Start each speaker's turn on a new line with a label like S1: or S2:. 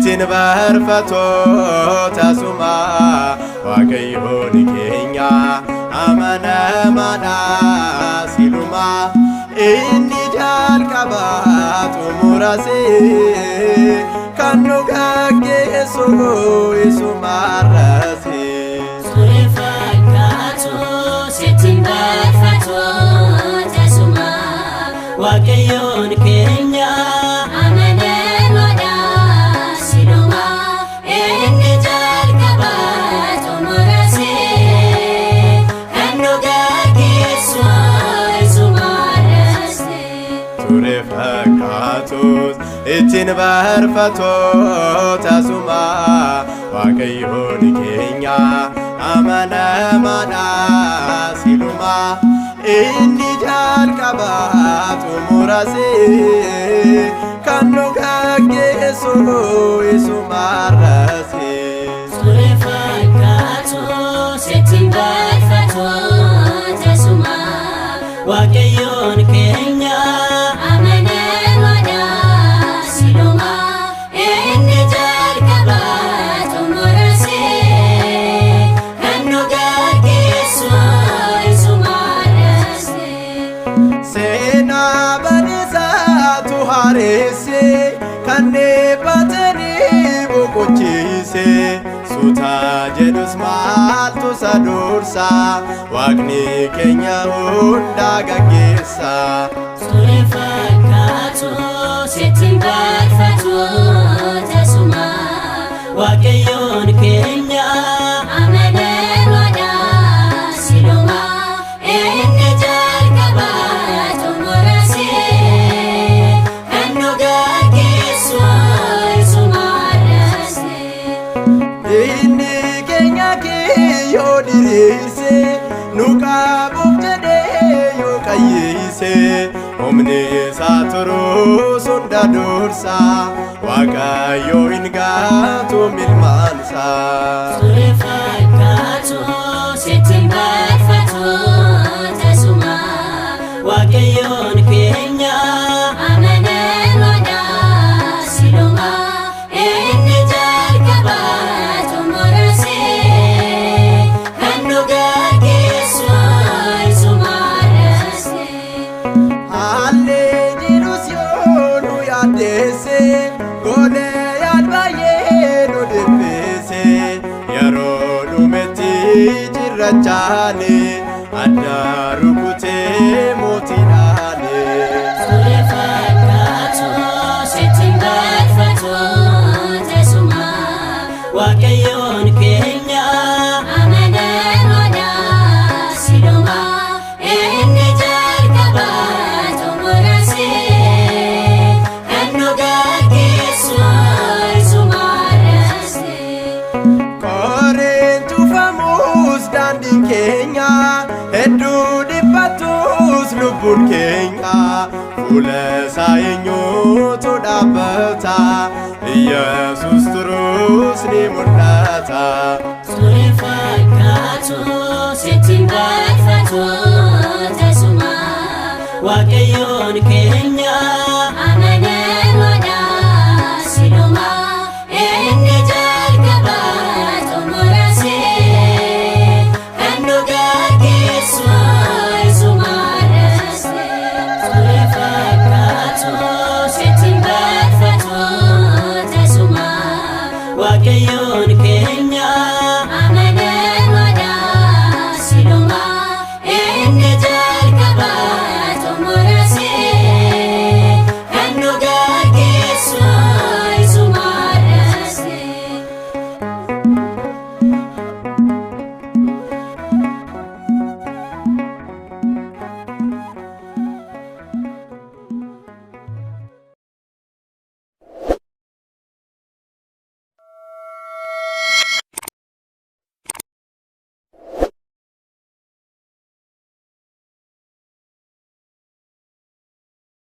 S1: ittiin barfattoota suma Waaqayyoon keenya amanamaadha siluma inni jalqabaa xumurase kan nu gaggeessu isumarrase
S2: Ture fakkaatu sittiin barfattoota suma Waaqayyoon keenya amanamaadha siluma inni jalqabaa xumurase kan nu gaggeessu isumarrase
S1: Ture fakkaatus ittiin barfattoota suma Waaqayyoon keenya amanamaadha siluma inni jalqabaa xumurase kan nu gaggeessu isumarrase
S2: Ture fakkaatu sittiin barfattoota suma Waaqayyoon keenya amanamaadha siluma inni jalqabaa xumurase kan nu gaggeessu isumarrase
S1: Seenaa badiisaatu haaresse kan dheebbatanii boqochiise suutaa jedhus maaltu isa dursa Waaqni keenya hundaa gaggeessa
S2: Ture fakkaatu sittiin barfattoota suma Waaqayyoon keenya amanamaadha siluma inni jalqabaa xumurase kan nu gaggeessu isumarrase
S1: Inni keenya kiyyoo diriirse nu qabuuf jedhee yoo qayyeesse humni isaa turus hunda dursa Waaqayyo hin gaatu milmaansaa
S2: Ture fakkaatu sittiin barfattoota suma Waaqayyoon keenya amanamaadha siluma inni jalqabaa xumurase kan nu gaggeessu isumarrase
S1: Haallee jirus yoo nu yaaddeesse golee yaad baay'ee nu dhiphise yeroo dhumetti cirrachaane adda rukutee mootiidhaane
S2: Ture fakkaatu sittiin barfattoota suma Waaqayyoon keenya amanamaadha siluma inni jalqabaa xumurase kan nu gaggeessu isumarrase
S1: Koreen tufamus daandiin keenya hedduu dhiphatus lubbuun keenya fuula isaa eenyutu dhaabbata Yesus turus ni mul'ata
S2: Ture fakkaatu sittiin barfattoota suma Waaqayyoon keenya